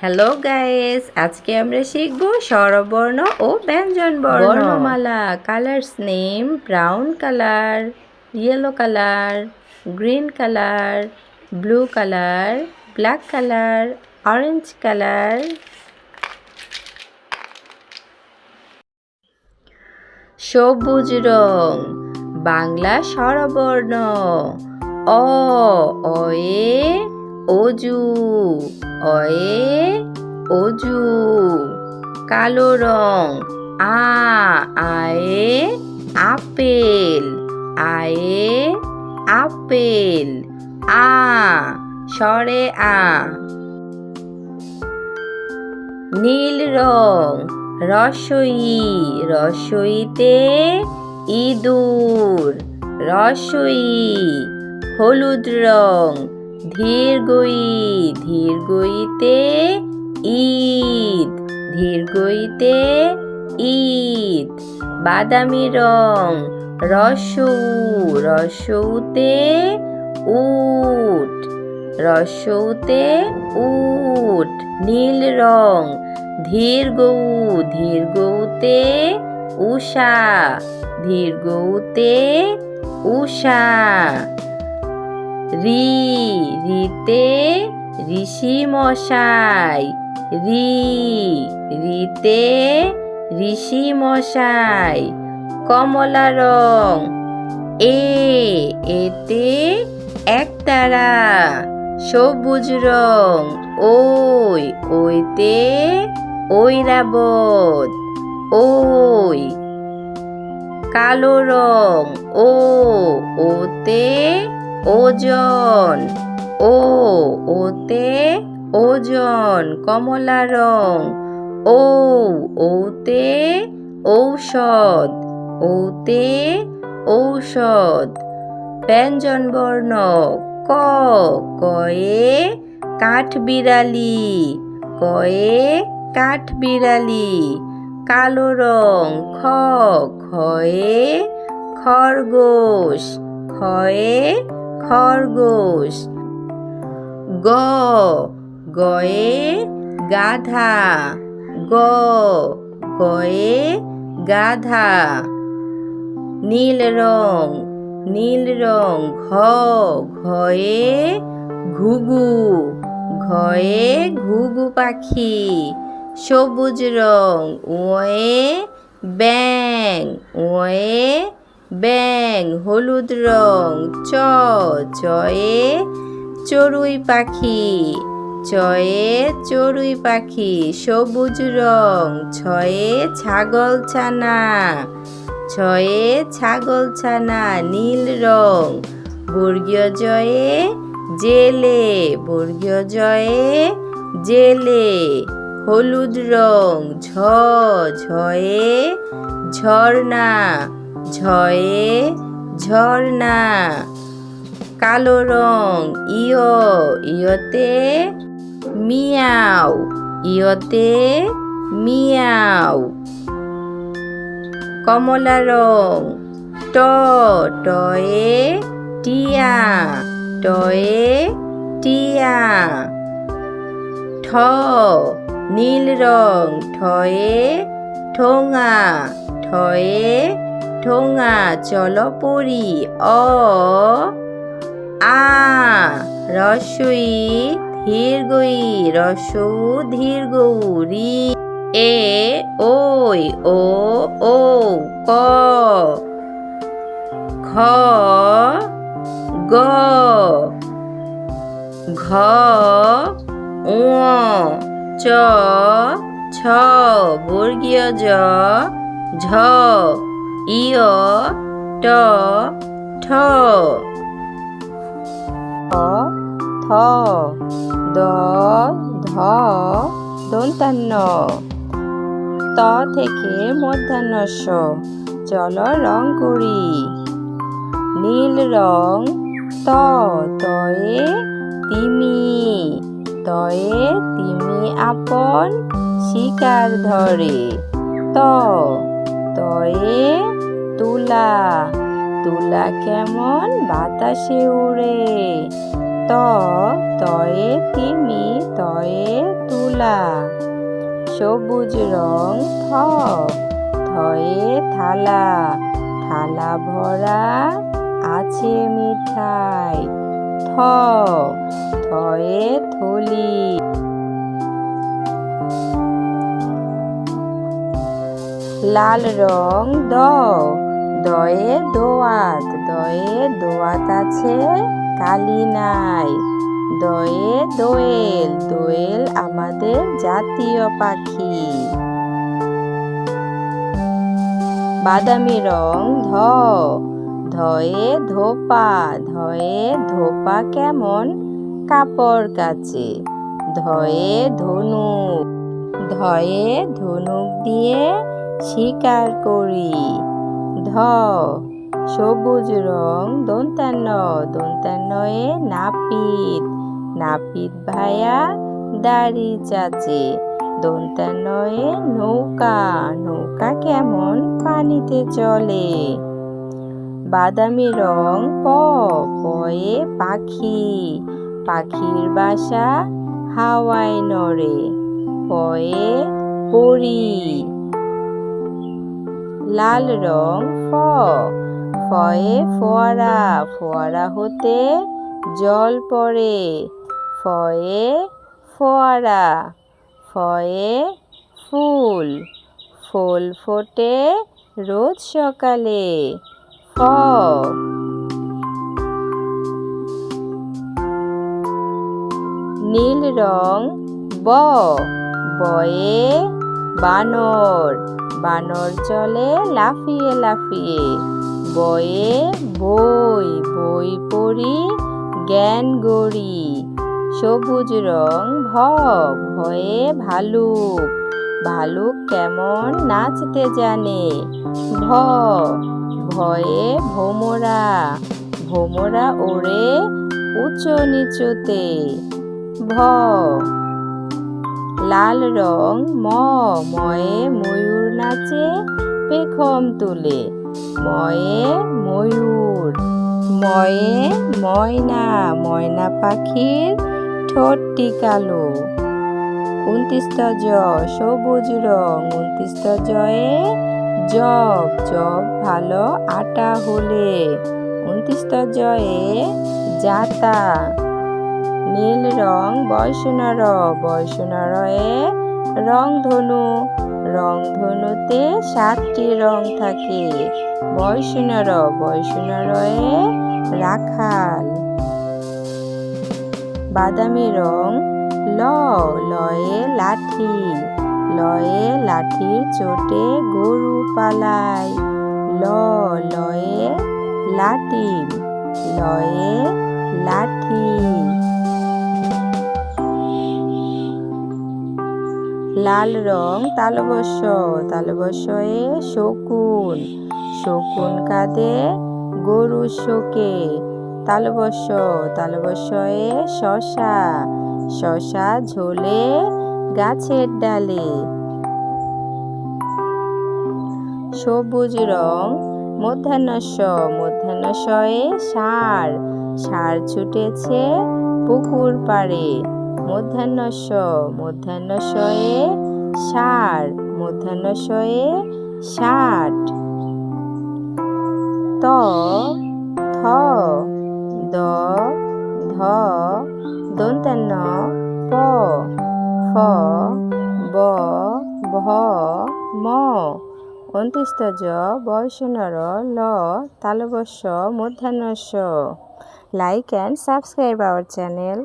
Hello guys, আজকে আমরা শিখব স্বরবর্ণ ও ব্যঞ্জনবর্ণ। বর্ণমালা। Colours name: brown colour, yellow colour, green colour, blue colour, black colour, orange colour. সবুজ রং। বাংলা স্বরবর্ণ: অ, অয়ে অজু, অয়ে অজু। কালো রং: আ, আয়ে আপেল, আয়ে আপেল। আ, স্বরে আ। নীল রং: রসই, রসইতে ইঁদুর, রসই। হলুদ রং: ধীরগই, ধীরগইতে ঈদ, ধীরগইতে ঈদ। বাদামি রং: রসউ, রসউতে উট, রসউতে উট। নীল রং: ধীরগৌ, ধীরগৌতে উষা, ধীরগৌতে উষা। রি, রিতে ঋষি মশাই, রি, রিতে ঋষি মশাই। কমলা রং: এ, এতে একতারা। সবুজ রং: ওই, ওইতে ঐরাবত, ওই। কালো রং: ও, ওতে ওজন, ও, ওতে ওজন। কমলা রং: ও, ওতে ঔষধ, ওতে ঔষধ। ব্যঞ্জনবর্ণ: ক, কয়ে কাঠবিড়ালি, কয়ে কাঠবিড়ালি। কালো রং: খ, খয়ে খরগোশ, খয়ে খরগোশ। গ, গয়ে গাধা, গ, গয়ে গাধা। নীল রং: নীল রং। ঘ, ঘয়ে ঘুঘু, ঘয়ে ঘুঘু পাখি। সবুজ রং: ওয়ে ব্যাঙ, ওয়ে ব্যাঙ। হলুদ রং: চ, চয়ে চড়ুই পাখি, চয়ে চড়ুই পাখি। সবুজ রং: ছয়ে ছাগলছানা, ছয়ে ছাগলছানা। নীল রং: বর্গীয় জয়ে জেলে, বর্গীয় জয়ে জেলে। হলুদ রং: ঝ, ঝয়ে ঝর্ণা, ঝয়ে ঝর্ণা। কালো রং: ইয়, ইয়তে মিয়াও, ইয়তে মিয়াও। কমলা রং: ট, টয়ে টিয়া, টয়ে টিয়া। ঠ, নীল রং: ঠয়ে ঠোঙা, ঠয়ে ঠোঙা। চলো পড়ি। অ, আ, রস্বই ধীরগই, রস্বউ ধীরগৌ, রি। এ, ওই, ও, ঔ। ক, খ, গ। ঘ, ঙ। চ, ছ। বর্গীয় জ, ঝ। ইয়, ট, ঠ। থ, দ, ধ, দন্তান্ন। ত থেকে মূর্ধন্য ষ। চলো রং করি। নীল রং: ত, তয়ে তিমি, তয়ে তিমি আপন শিকার ধরে। ত, তয়ে তুলা, তুলা কেমন বাতাসে উড়ে। ত, তয়ে তিমি, তয়ে তুলা। কলা। সবুজ রং থ, থয়ে থালা, থালা ভরা আছে মিঠাই। থ, থয়ে থলি। লাল রং দ, দয়ে দোয়াত, দয়ে দোয়াত আছে কালি নাই। দয়ে দোয়েল, দোয়েল আমাদের জাতীয় পাখি। বাদামি রং ধ, ধয়ে ধোপা, ধয়ে ধোপা কেমন কাপড় কাচে। ধয়ে ধনুক, ধয়ে ধনুক দিয়ে শিকার করি। ধ, সবুজ রং দন্তান্ন, দন্তান্নয়ে নাপিত, নাপিত ভাইয়া দাড়ি চাচে। দন্তান্নয়ে নৌকা, নৌকা কেমন পানিতে চলে। বাদামি রং প, পয়ে পাখি, পাখির বাসা হাওয়ায় নড়ে। পয়ে পরি। লাল রং ফ, ফয়ে ফোয়ারা, ফোয়ারা হতে জল পড়ে। ফয়ে ফোয়ারা। ফয়ে ফুল, ফুল ফোটে রোজ সকালে। ফ, নীল রং ব, বয়ে বানর, বানর চলে লাফিয়ে লাফিয়ে। বয়ে বই, বই পড়ি জ্ঞান গড়ি। সবুজ রং ভ, ভয়ে ভালুক, ভালুক কেমন নাচতে জানে। ভ, ভয়ে ভোমরা, ভোমরা ওড়ে উঁচু নিচুতে। ভ, লাল রং ম, ময়ে ময়ূর নাচে পেখম তুলে। ময়ে ময়ূর। ময়ে ময়না, ময়না পাখির ঠোঁটটি কালো। ২৯ জ, সবুজ রং ২৯ জয়ে জব, জব ভালো আটা হলে। ২৯ জয়ে জাতা। নীল রং বয়সনর, বয়সনরয়ে রংধনু, রংধনুতে ৭টি রং থাকে। বয়সনর, বয়সনরয়ে রাখাল। বাদামি রং ল, লয়ে লাঠি, লয়ে লাঠির চোটে গরু পালায়। ল, লয়ে লাটিম, লয়ে লাঠি। লাল রং তালবস্য, তালবস্যয়ে শকুন, শকুন কাঁধে গরু শোকে। তালবস্য, তালবস্যয়ে শশা, শশা ঝোলে গাছের ডালে। সবুজ রং মধ্যাহ্নস্য, মধ্যাহ্নস্যয়ে ষাঁড়, ষাঁড় ছুটেছে পুকুর পাড়ে। মধ্যাহ্নস্য, মধ্যাহ্নস্যয়ে ষাঁড়, মধ্যাহ্নস্যয়ে ৬০। ত, থ, দ, ধ, দন্তান্ন প, ফ, ব, ভ, ম। ২৯ জ, বয়সনর ল, তালবস্য মধ্যাহ্নস্য। Like and subscribe our channel.